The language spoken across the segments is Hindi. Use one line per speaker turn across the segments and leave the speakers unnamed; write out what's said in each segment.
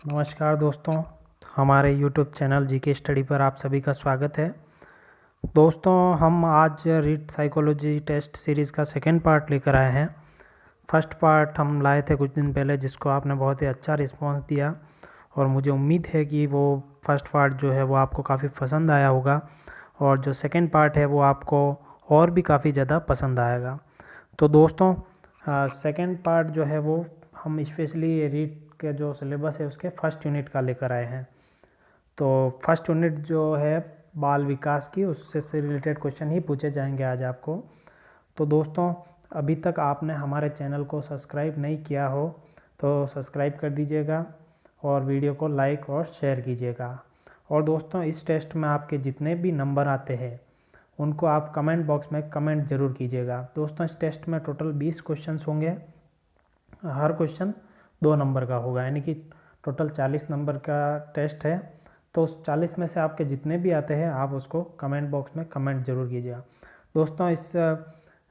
नमस्कार दोस्तों, हमारे यूट्यूब चैनल जीके स्टडी पर आप सभी का स्वागत है। दोस्तों, हम आज रीड साइकोलॉजी टेस्ट सीरीज़ का सेकेंड पार्ट लेकर आए हैं। फर्स्ट पार्ट हम लाए थे कुछ दिन पहले, जिसको आपने बहुत ही अच्छा रिस्पांस दिया और मुझे उम्मीद है कि वो फर्स्ट पार्ट जो है वो आपको काफ़ी पसंद आया होगा और जो सेकेंड पार्ट है वो आपको और भी काफ़ी ज़्यादा पसंद आएगा। तो दोस्तों, सेकेंड पार्ट जो है वो हम स्पेशली रीड के जो सिलेबस है उसके फर्स्ट यूनिट का लेकर आए हैं। तो फर्स्ट यूनिट जो है बाल विकास की, उससे से रिलेटेड क्वेश्चन ही पूछे जाएंगे आज आपको। तो दोस्तों, अभी तक आपने हमारे चैनल को सब्सक्राइब नहीं किया हो तो सब्सक्राइब कर दीजिएगा और वीडियो को लाइक और शेयर कीजिएगा। और दोस्तों, इस टेस्ट में आपके जितने भी नंबर आते हैं उनको आप कमेंट बॉक्स में कमेंट ज़रूर कीजिएगा। दोस्तों, इस टेस्ट में टोटल 20 क्वेश्चंस होंगे। हर क्वेश्चन 2 नंबर का होगा, यानी कि टोटल 40 नंबर का टेस्ट है। तो उस 40 में से आपके जितने भी आते हैं आप उसको कमेंट बॉक्स में कमेंट ज़रूर कीजिएगा। दोस्तों, इस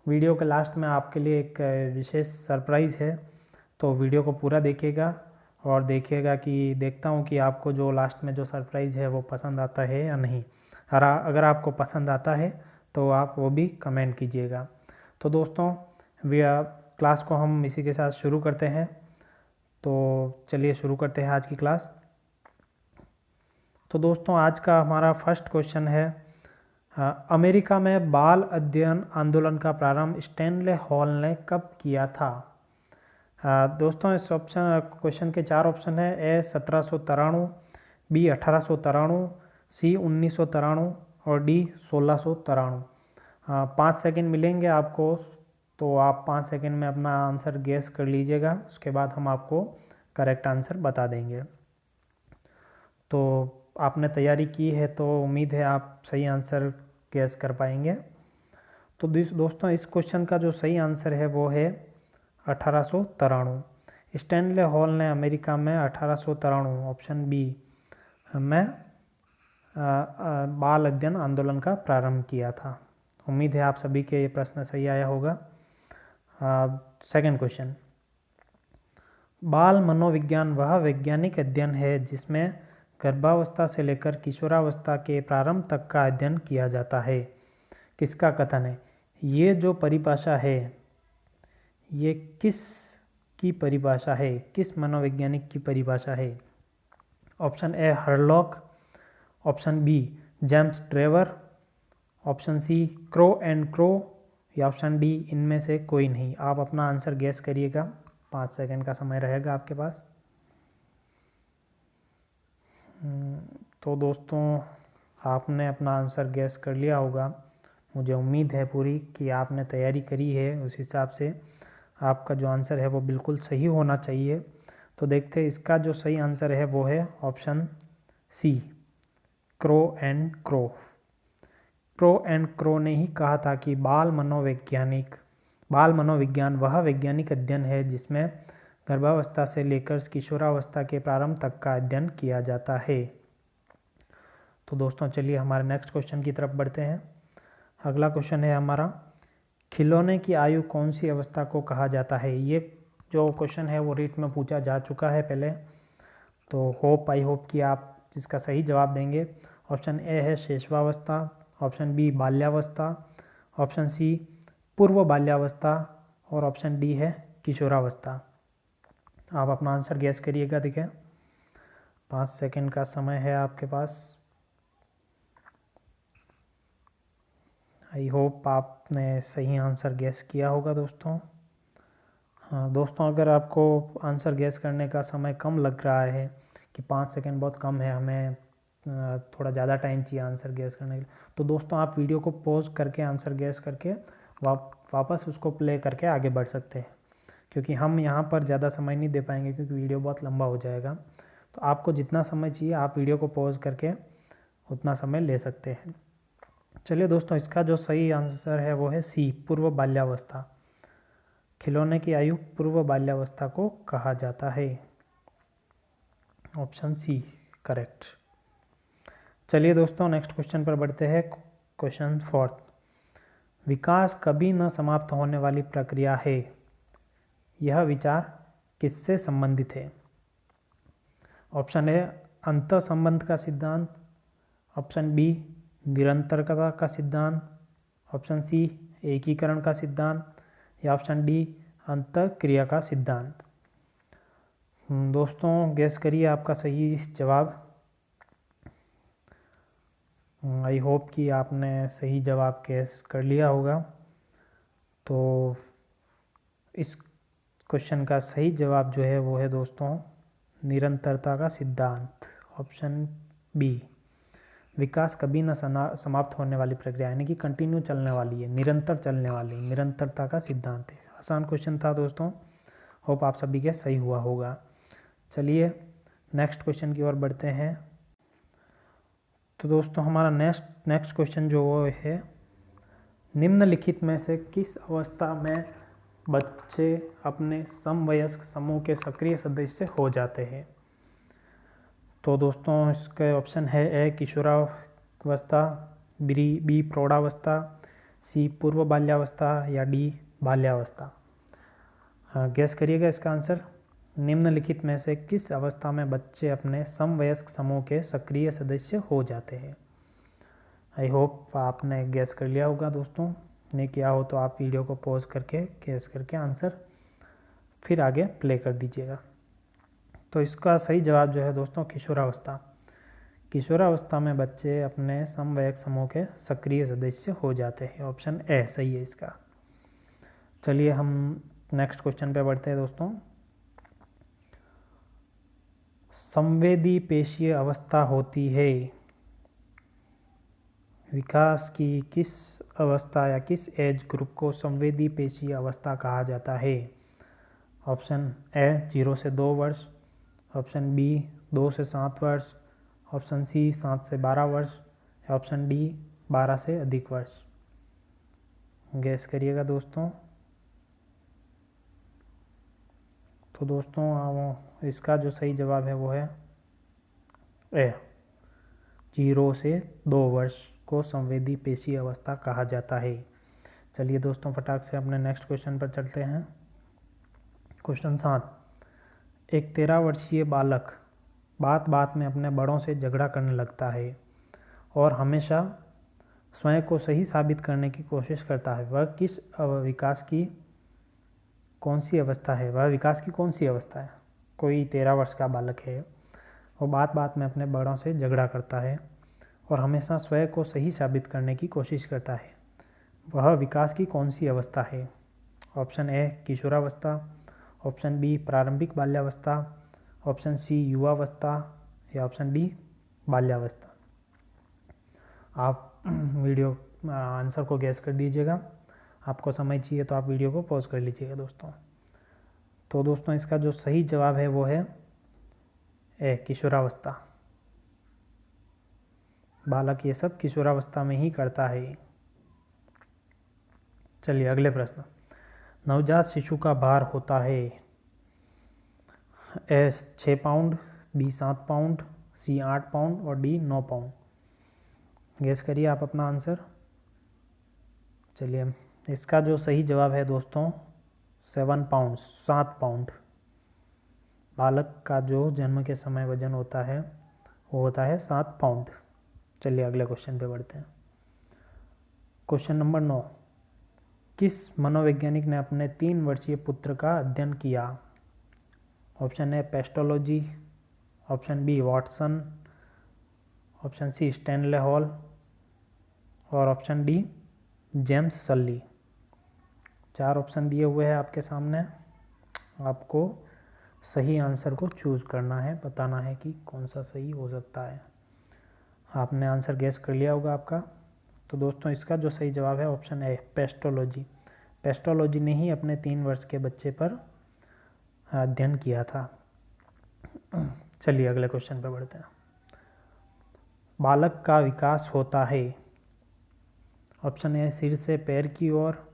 वीडियो के लास्ट में आपके लिए एक विशेष सरप्राइज़ है, तो वीडियो को पूरा देखिएगा और देखिएगा कि देखता हूँ कि आपको जो लास्ट में जो सरप्राइज़ है वो पसंद आता है या नहीं। अगर आपको पसंद आता है तो आप वो भी कमेंट कीजिएगा। तो दोस्तों, क्लास को हम इसी के साथ शुरू करते हैं। तो चलिए शुरू करते हैं आज की क्लास। तो दोस्तों, आज का हमारा फर्स्ट क्वेश्चन है, अमेरिका में बाल अध्ययन आंदोलन का प्रारंभ स्टैनले हॉल ने कब किया था? दोस्तों, इस क्वेश्चन के 4 ऑप्शन है। ए 1793, बी 1893, सी 1993 और डी 1693। 5 सेकंड मिलेंगे आपको, तो आप 5 सेकंड में अपना आंसर गेस कर लीजिएगा। उसके बाद हम आपको करेक्ट आंसर बता देंगे। तो आपने तैयारी की है तो उम्मीद है आप सही आंसर गेस कर पाएंगे। तो दोस्तों, इस क्वेश्चन का जो सही आंसर है वो है 1893। स्टैनले हॉल ने अमेरिका में 1893 ऑप्शन बी में बाल अध्ययन आंदोलन का प्रारंभ किया था। उम्मीद है आप सभी के ये प्रश्न सही आया होगा। सेकंड क्वेश्चन, बाल मनोविज्ञान वह वैज्ञानिक अध्ययन है जिसमें गर्भावस्था से लेकर किशोरावस्था के प्रारंभ तक का अध्ययन किया जाता है। किसका कथन है? ये जो परिभाषा है ये किस की परिभाषा है, किस मनोवैज्ञानिक की परिभाषा है? Option A Hurlock, option B James Drever, option C Crow and Crow या ऑप्शन डी इनमें से कोई नहीं। आप अपना आंसर गेस करिएगा। 5 सेकंड का समय रहेगा आपके पास। तो दोस्तों, आपने अपना आंसर गेस कर लिया होगा। मुझे उम्मीद है पूरी कि आपने तैयारी करी है, उस हिसाब से आपका जो आंसर है वो बिल्कुल सही होना चाहिए। तो देखते हैं, इसका जो सही आंसर है वो है option C, Crow and Crow. Crow and Crow ने ही कहा था कि बाल मनोविज्ञान वह वैज्ञानिक अध्ययन है जिसमें गर्भावस्था से लेकर किशोरावस्था के प्रारंभ तक का अध्ययन किया जाता है। तो दोस्तों, चलिए हमारे नेक्स्ट क्वेश्चन की तरफ बढ़ते हैं। अगला क्वेश्चन है हमारा, खिलौने की आयु कौन सी अवस्था को कहा जाता है? ये जो क्वेश्चन है वो रीट में पूछा जा चुका है पहले, तो आई होप कि आप इसका सही जवाब देंगे। ऑप्शन ए है शैशवावस्था, ऑप्शन बी बाल्यावस्था, ऑप्शन सी पूर्व बाल्यावस्था और ऑप्शन डी है किशोरावस्था। आप अपना आंसर गैस करिएगा। देखिए, 5 सेकंड का समय है आपके पास। आई होप आपने सही आंसर गैस किया होगा दोस्तों। हाँ दोस्तों, अगर आपको आंसर गैस करने का समय कम लग रहा है कि 5 सेकंड बहुत कम है, हमें थोड़ा ज़्यादा टाइम चाहिए आंसर गैस करने के लिए, तो दोस्तों आप वीडियो को पॉज करके आंसर गैस करके वापस उसको प्ले करके आगे बढ़ सकते हैं, क्योंकि हम यहाँ पर ज़्यादा समय नहीं दे पाएंगे क्योंकि वीडियो बहुत लंबा हो जाएगा। तो आपको जितना समय चाहिए आप वीडियो को पॉज करके उतना समय ले सकते हैं। चलिए दोस्तों, इसका जो सही आंसर है वो है सी, पूर्व बाल्यावस्था। खिलौने की आयु पूर्व बाल्यावस्था को कहा जाता है। Option C correct. चलिए दोस्तों, नेक्स्ट क्वेश्चन पर बढ़ते हैं। क्वेश्चन 4, विकास कभी न समाप्त होने वाली प्रक्रिया है, यह विचार किससे संबंधित है? ऑप्शन ए अंतः संबंध का सिद्धांत, ऑप्शन बी निरंतरता का सिद्धांत, ऑप्शन सी एकीकरण का सिद्धांत, या ऑप्शन डी अंतः क्रिया का सिद्धांत। दोस्तों गैस करिए आपका सही जवाब। आई होप कि आपने सही जवाब गैस कर लिया होगा। तो इस क्वेश्चन का सही जवाब जो है वो है दोस्तों निरंतरता का सिद्धांत, ऑप्शन बी। विकास कभी न समाप्त होने वाली प्रक्रिया, यानी कि कंटिन्यू चलने वाली है, निरंतर चलने वाली, निरंतरता का सिद्धांत है। आसान क्वेश्चन था दोस्तों, होप आप सभी के सही हुआ होगा। चलिए नेक्स्ट क्वेश्चन की ओर बढ़ते हैं। तो दोस्तों हमारा नेक्स्ट क्वेश्चन जो वो है, निम्नलिखित में से किस अवस्था में बच्चे अपने समवयस्क समूह के सक्रिय सदस्य हो जाते हैं। तो दोस्तों इसके ऑप्शन है ए किशोरावस्था, बी प्रौढ़ावस्था, सी पूर्व बाल्यावस्था, या डी बाल्यावस्था। गैस करिएगा इसका आंसर। निम्नलिखित में से किस अवस्था में बच्चे अपने समवयस्क समूह के सक्रिय सदस्य हो जाते हैं। आई होप आपने गैस कर लिया होगा दोस्तों, नहीं किया हो तो आप वीडियो को पॉज करके गैस करके आंसर फिर आगे प्ले कर दीजिएगा। तो इसका सही जवाब जो है दोस्तों किशोरावस्था। किशोरावस्था में बच्चे अपने समवयस्क समूह के सक्रिय सदस्य हो जाते हैं, ऑप्शन ए सही है इसका। चलिए हम नेक्स्ट क्वेश्चन पे बढ़ते हैं दोस्तों। संवेदी पेशीय अवस्था होती है, विकास की किस अवस्था या किस एज ग्रुप को संवेदी पेशीय अवस्था कहा जाता है। ऑप्शन ए 0 से 2 वर्ष, ऑप्शन बी 2 से 7 वर्ष, ऑप्शन सी 7 से 12 वर्ष, या ऑप्शन डी 12 से अधिक वर्ष। गैस करिएगा दोस्तों। तो दोस्तों इसका जो सही जवाब है वो है ए 0 से 2 वर्ष को संवेदी पेशीय अवस्था कहा जाता है। चलिए दोस्तों फटाक से अपने नेक्स्ट क्वेश्चन पर चलते हैं। क्वेश्चन 7, एक 13 वर्षीय बालक बात बात में अपने बड़ों से झगड़ा करने लगता है और हमेशा स्वयं को सही साबित करने की कोशिश करता है। वह किस विकास की कौन सी अवस्था है, वह विकास की कौन सी अवस्था है। कोई 13 वर्ष का बालक है, वो बात बात में अपने बड़ों से झगड़ा करता है और हमेशा स्वयं को सही साबित करने की कोशिश करता है। वह विकास की कौन सी अवस्था है। ऑप्शन ए किशोरावस्था, ऑप्शन बी प्रारंभिक बाल्यावस्था, ऑप्शन सी युवावस्था, या ऑप्शन डी बाल्यावस्था। आप वीडियो आंसर को गैस कर दीजिएगा। आपको समय चाहिए तो आप वीडियो को पॉज कर लीजिएगा दोस्तों। तो दोस्तों इसका जो सही जवाब है वो है ए किशोरावस्था। बालक ये सब किशोरावस्था में ही करता है। चलिए अगले प्रश्न। नवजात शिशु का भार होता है ए 6 पाउंड, बी 7 पाउंड, सी 8 पाउंड और डी 9 पाउंड। गैस करिए आप अपना आंसर। चलिए इसका जो सही जवाब है दोस्तों 7 पाउंड, 7 पाउंड। बालक का जो जन्म के समय वजन होता है वो होता है 7 पाउंड। चलिए अगले क्वेश्चन पे बढ़ते हैं। क्वेश्चन नंबर 9, किस मनोवैज्ञानिक ने अपने 3 वर्षीय पुत्र का अध्ययन किया। Option A Pestalozzi, option B Watson, option C Stanley Hall और option D James Sully. 4 option दिए हुए हैं आपके सामने, आपको सही आंसर को चूज़ करना है, बताना है कि कौन सा सही हो सकता है। आपने आंसर गैस कर लिया होगा आपका। तो दोस्तों इसका जो सही जवाब है ऑप्शन ए पेस्टोलॉजी। पेस्टोलॉजी ने ही अपने 3 वर्ष के बच्चे पर अध्ययन किया था। चलिए अगले क्वेश्चन पर बढ़ते हैं। बालक का विकास होता है, ऑप्शन ए सिर से पैर की ओर,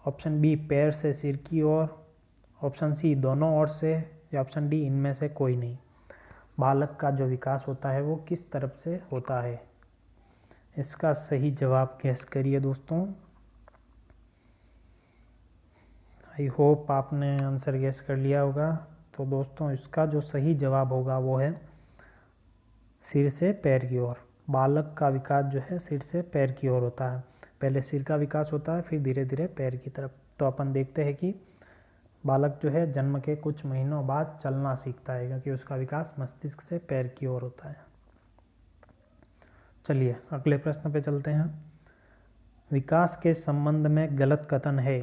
ऑप्शन बी पैर से सिर की ओर, ऑप्शन सी दोनों ओर से, या ऑप्शन डी इनमें से कोई नहीं। बालक का जो विकास होता है वो किस तरफ से होता है। इसका सही जवाब गैस करिए दोस्तों। आई होप आपने आंसर गैस कर लिया होगा। तो दोस्तों इसका जो सही जवाब होगा वो है सिर से पैर की ओर। बालक का विकास जो है सिर से पैर की ओर होता है। पहले सिर का विकास होता है, फिर धीरे धीरे पैर की तरफ। तो अपन देखते हैं कि बालक जो है जन्म के कुछ महीनों बाद चलना सीखता है, क्योंकि उसका विकास मस्तिष्क से पैर की ओर होता है। चलिए अगले प्रश्न पे चलते हैं। विकास के संबंध में गलत कथन है।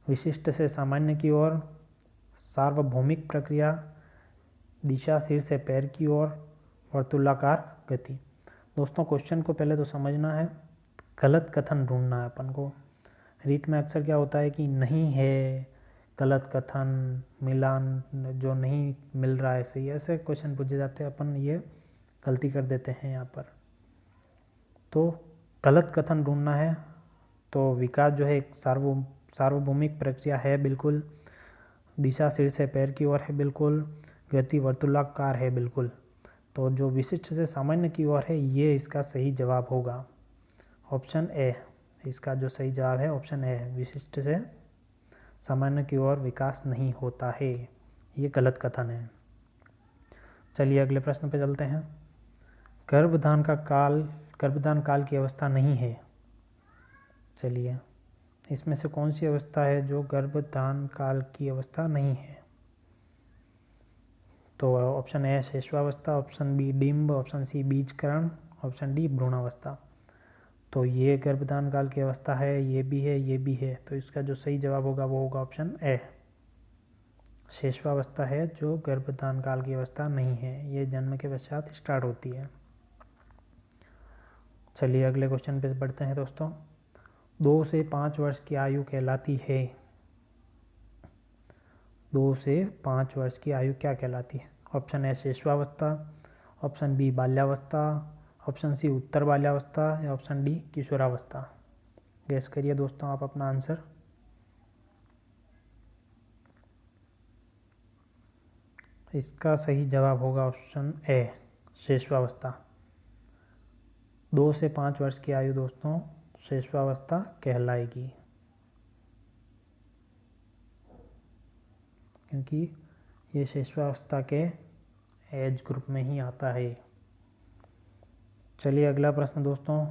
विशिष्ट से सामान्य की ओर, सार्वभौमिक प्रक्रिया, दिशा सिर से पैर की ओर, वर्तुलाकार गति। दोस्तों क्वेश्चन को पहले तो समझना है, गलत कथन ढूंढना है अपन को। रीट में अक्सर क्या होता है कि नहीं है, गलत कथन, मिलान जो नहीं मिल रहा है सही, ऐसे क्वेश्चन पूछे जाते हैं। अपन ये गलती कर देते हैं यहाँ पर। तो गलत कथन ढूंढना है। तो विकास जो है एक सार्वभौमिक प्रक्रिया है बिल्कुल, दिशा सिर से पैर की ओर है बिल्कुल, गति वर्तुलाकार है बिल्कुल। तो जो विशिष्ट से सामान्य की ओर है ये इसका सही जवाब होगा, ऑप्शन ए। इसका जो सही जवाब है ऑप्शन ए, विशिष्ट से सामान्य की ओर विकास नहीं होता है, ये गलत कथन है। चलिए अगले प्रश्न पे चलते हैं। गर्भधान काल की अवस्था नहीं है। चलिए इसमें से कौन सी अवस्था है जो गर्भधान काल की अवस्था नहीं है? तो ऑप्शन ए शेषवावस्था, ऑप्शन बी डिंब, ऑप्शन सी बीजकरण, ऑप्शन डी भ्रूणावस्था। तो ये गर्भधान काल की अवस्था है, ये भी है, ये भी है। तो इसका जो सही जवाब होगा वो होगा ऑप्शन ए, शेषवावस्था है जो गर्भधान काल की अवस्था नहीं है, ये जन्म के पश्चात स्टार्ट होती है। चलिए अगले क्वेश्चन पे बढ़ते हैं दोस्तों। 2 से 5 वर्ष की आयु कहलाती है। 2 से 5 वर्ष की आयु क्या कहलाती है? ऑप्शन ए शेषवावस्था, ऑप्शन बी बाल्यावस्था, ऑप्शन सी उत्तर बाल्यावस्था, या ऑप्शन डी किशोरावस्था। गैस करिए दोस्तों आप अपना आंसर। इसका सही जवाब होगा ऑप्शन ए, शेषवावस्था। 2 से 5 वर्ष की आयु दोस्तों शेषवावस्था कहलाएगी, क्योंकि ये शेषवावस्था के एज ग्रुप में ही आता है। चलिए अगला प्रश्न दोस्तों।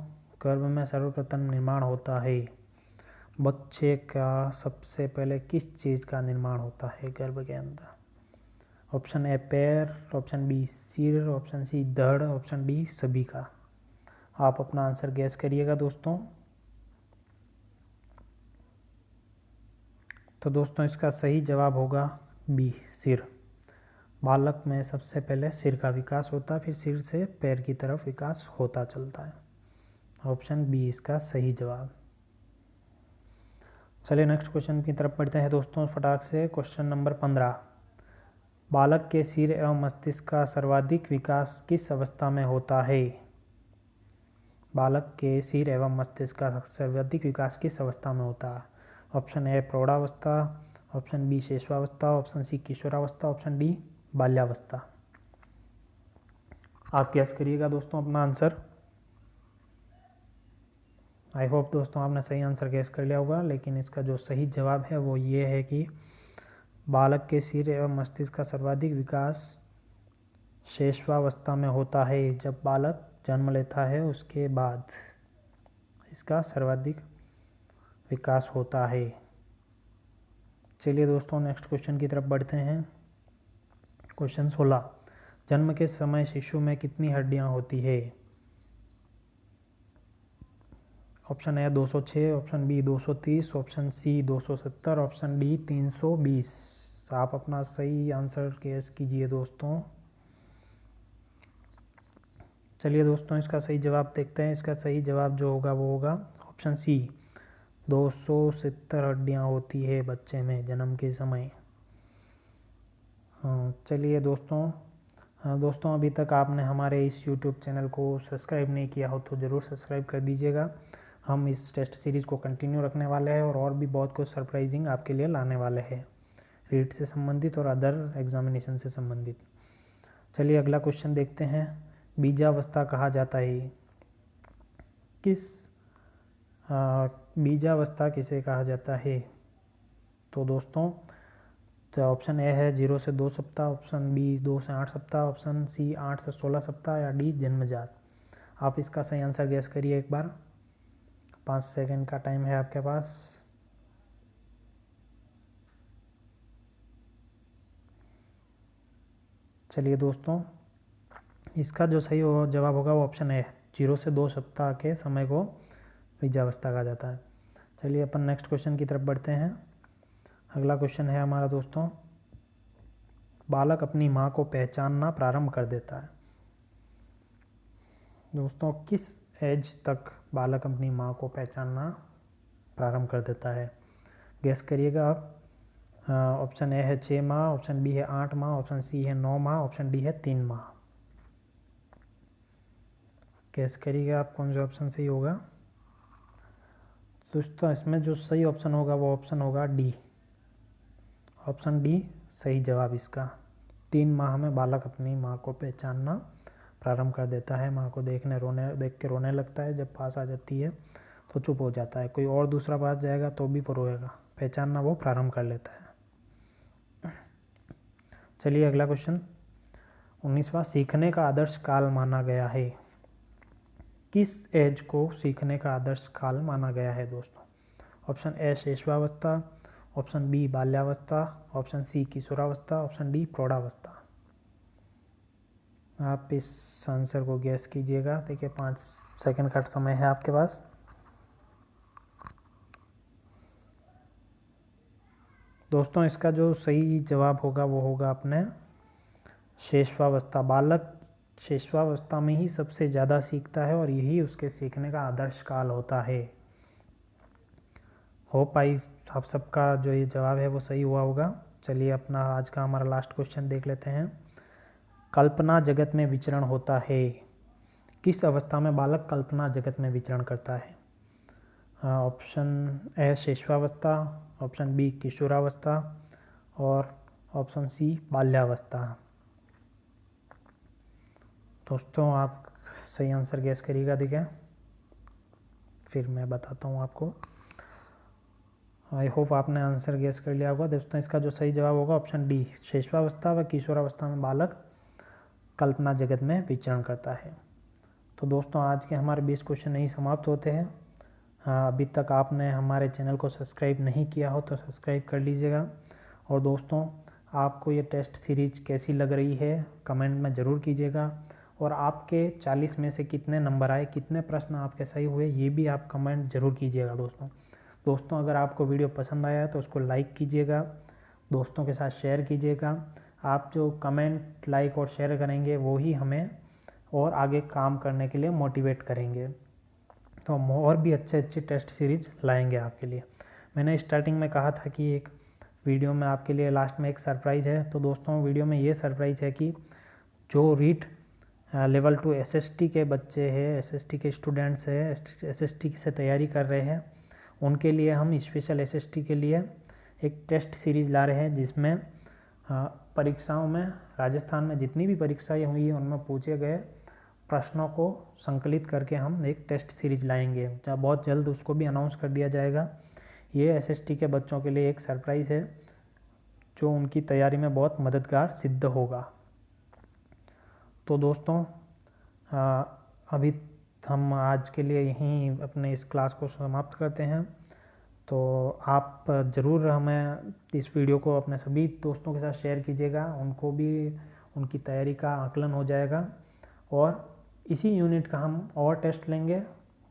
गर्भ में सर्वप्रथम निर्माण होता है। बच्चे का सबसे पहले किस चीज़ का निर्माण होता है गर्भ के अंदर? ऑप्शन ए पैर, ऑप्शन बी सिर, ऑप्शन सी धड़, ऑप्शन डी सभी का। आप अपना आंसर गैस करिएगा दोस्तों। तो दोस्तों इसका सही जवाब होगा बी सिर। बालक में सबसे पहले सिर का विकास होता है, फिर सिर से पैर की तरफ विकास होता चलता है। ऑप्शन बी इसका सही जवाब। चलिए नेक्स्ट क्वेश्चन की तरफ बढ़ते हैं दोस्तों फटाक से। Question number 15। बालक के सिर एवं मस्तिष्क का सर्वाधिक विकास किस अवस्था में होता है? बालक के सिर एवं मस्तिष्क का सर्वाधिक विकास किस अवस्था में होता है? ऑप्शन ए प्रौढ़ावस्था, ऑप्शन बी शेषवावस्था, ऑप्शन सी किशोरावस्था, ऑप्शन डी बाल्यावस्था। आप गैस करिएगा दोस्तों अपना आंसर। आई होप दोस्तों आपने सही आंसर गैस कर लिया होगा, लेकिन इसका जो सही जवाब है वो ये है कि बालक के सिर एवं मस्तिष्क का सर्वाधिक विकास शेषवावस्था में होता है। जब बालक जन्म लेता है उसके बाद इसका सर्वाधिक विकास होता है। चलिए दोस्तों नेक्स्ट क्वेश्चन की तरफ बढ़ते हैं। क्वेश्चन 16। जन्म के समय शिशु में कितनी हड्डियां होती है? Option A 206, option B 230, option C 270, option D 320। आप अपना सही आंसर गेस कीजिए दोस्तों। चलिए दोस्तों इसका सही जवाब देखते हैं। इसका सही जवाब जो होगा वो होगा ऑप्शन सी, 270 हड्डियाँ होती है बच्चे में जन्म के समय। हाँ चलिए दोस्तों, हाँ दोस्तों अभी तक आपने हमारे इस YouTube चैनल को सब्सक्राइब नहीं किया हो तो ज़रूर सब्सक्राइब कर दीजिएगा। हम इस टेस्ट सीरीज़ को कंटिन्यू रखने वाले हैं और भी बहुत कुछ सरप्राइजिंग आपके लिए लाने वाले हैं, रीड से संबंधित और अदर एग्जामिनेशन से संबंधित। चलिए अगला क्वेश्चन देखते हैं। बीजावस्था कहा जाता है किस बीजावस्था किसे कहा जाता है? तो दोस्तों तो ऑप्शन ए है 0 से 2 सप्ताह, ऑप्शन बी 2 से 8 सप्ताह, ऑप्शन सी 8 से 16 सप्ताह, या डी जन्मजात। आप इसका सही आंसर गेस करिए एक बार। 5 सेकंड का टाइम है आपके पास। चलिए दोस्तों, इसका जो सही जवाब होगा वो ऑप्शन ए, 0 से 2 सप्ताह के समय को बीजावस्था कहा जाता है। चलिए अपन नेक्स्ट क्वेश्चन की तरफ बढ़ते हैं। अगला क्वेश्चन है हमारा दोस्तों, बालक अपनी माँ को पहचानना प्रारंभ कर देता है। दोस्तों, किस एज तक बालक अपनी माँ को पहचानना प्रारंभ कर देता है? गेस करिएगा आप। ऑप्शन ए है 6 माह, ऑप्शन बी है 8 माह, ऑप्शन सी है 9 माह, ऑप्शन डी है 3 माह। गेस करिएगा आप कौन सा ऑप्शन सही होगा। दोस्तों, इसमें जो सही ऑप्शन होगा वो ऑप्शन होगा डी। ऑप्शन डी सही जवाब इसका। 3 माह में बालक अपनी माँ को पहचानना प्रारंभ कर देता है। माँ को देख के रोने लगता है। जब पास आ जाती है तो चुप हो जाता है। कोई और दूसरा पास जाएगा तो भी वो रोएगा। पहचानना वो प्रारंभ कर लेता है। चलिए अगला क्वेश्चन। 19वां, सीखने का आदर्श काल माना गया है। किस एज को सीखने का आदर्श काल माना गया है दोस्तों? ऑप्शन ए शैशवावस्था, ऑप्शन बी बाल्यावस्था, ऑप्शन सी किशोरावस्था, ऑप्शन डी प्रौढ़ावस्था। आप इस आंसर को गैस कीजिएगा। देखिए 5 सेकंड का समय है आपके पास। दोस्तों, इसका जो सही जवाब होगा वो होगा अपने शैशवावस्था। बालक शैशवावस्था में ही सबसे ज़्यादा सीखता है और यही उसके सीखने का आदर्श काल होता है। होप आई आप सबका जो ये जवाब है वो सही हुआ होगा। चलिए अपना आज का हमारा लास्ट क्वेश्चन देख लेते हैं। कल्पना जगत में विचरण होता है। किस अवस्था में बालक कल्पना जगत में विचरण करता है? ऑप्शन ए शैशवावस्था, ऑप्शन बी किशोरावस्था और ऑप्शन सी बाल्यावस्था। दोस्तों, आप सही आंसर गैस करिएगा। देखिए फिर मैं बताता हूँ आपको। आई होप आपने आंसर गैस कर लिया होगा। दोस्तों, इसका जो सही जवाब होगा ऑप्शन डी, शैशवावस्था व किशोरावस्था में बालक कल्पना जगत में विचरण करता है। तो दोस्तों, आज के हमारे 20 क्वेश्चन यही समाप्त होते हैं। अभी तक आपने हमारे चैनल को सब्सक्राइब नहीं किया हो तो सब्सक्राइब कर लीजिएगा। और दोस्तों, आपको ये टेस्ट सीरीज कैसी लग रही है कमेंट में ज़रूर कीजिएगा। और आपके 40 में से कितने नंबर आए, कितने प्रश्न आपके सही हुए, ये भी आप कमेंट ज़रूर कीजिएगा दोस्तों, अगर आपको वीडियो पसंद आया है तो उसको लाइक कीजिएगा, दोस्तों के साथ शेयर कीजिएगा। आप जो कमेंट, लाइक और शेयर करेंगे वो ही हमें और आगे काम करने के लिए मोटिवेट करेंगे। तो हम और भी अच्छे टेस्ट सीरीज लाएंगे आपके लिए। मैंने स्टार्टिंग में कहा था कि एक वीडियो में आपके लिए लास्ट में एक सरप्राइज़ है। तो दोस्तों, वीडियो में ये सरप्राइज़ है कि जो रीट लेवल 2 SST के बच्चे हैं, SST के स्टूडेंट्स हैं, SST से तैयारी कर रहे हैं, उनके लिए हम स्पेशल SST के लिए एक टेस्ट सीरीज़ ला रहे हैं जिसमें परीक्षाओं में, राजस्थान में जितनी भी परीक्षाएं हुई हैं उनमें पूछे गए प्रश्नों को संकलित करके हम एक टेस्ट सीरीज लाएंगे। जहाँ बहुत जल्द उसको भी अनाउंस कर दिया जाएगा। ये SST के बच्चों के लिए एक सरप्राइज़ है जो उनकी तैयारी में बहुत मददगार सिद्ध होगा। तो दोस्तों, अभी हम आज के लिए यहीं अपने इस क्लास को समाप्त करते हैं। तो आप ज़रूर हमें इस वीडियो को अपने सभी दोस्तों के साथ शेयर कीजिएगा। उनको भी उनकी तैयारी का आकलन हो जाएगा। और इसी यूनिट का हम और टेस्ट लेंगे।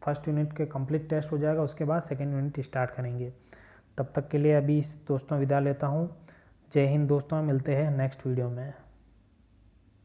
फर्स्ट यूनिट के कंप्लीट टेस्ट हो जाएगा, उसके बाद सेकेंड यूनिट स्टार्ट करेंगे। तब तक के लिए अभी दोस्तों विदा लेता हूँ। जय हिंद दोस्तों, मिलते हैं नेक्स्ट वीडियो में।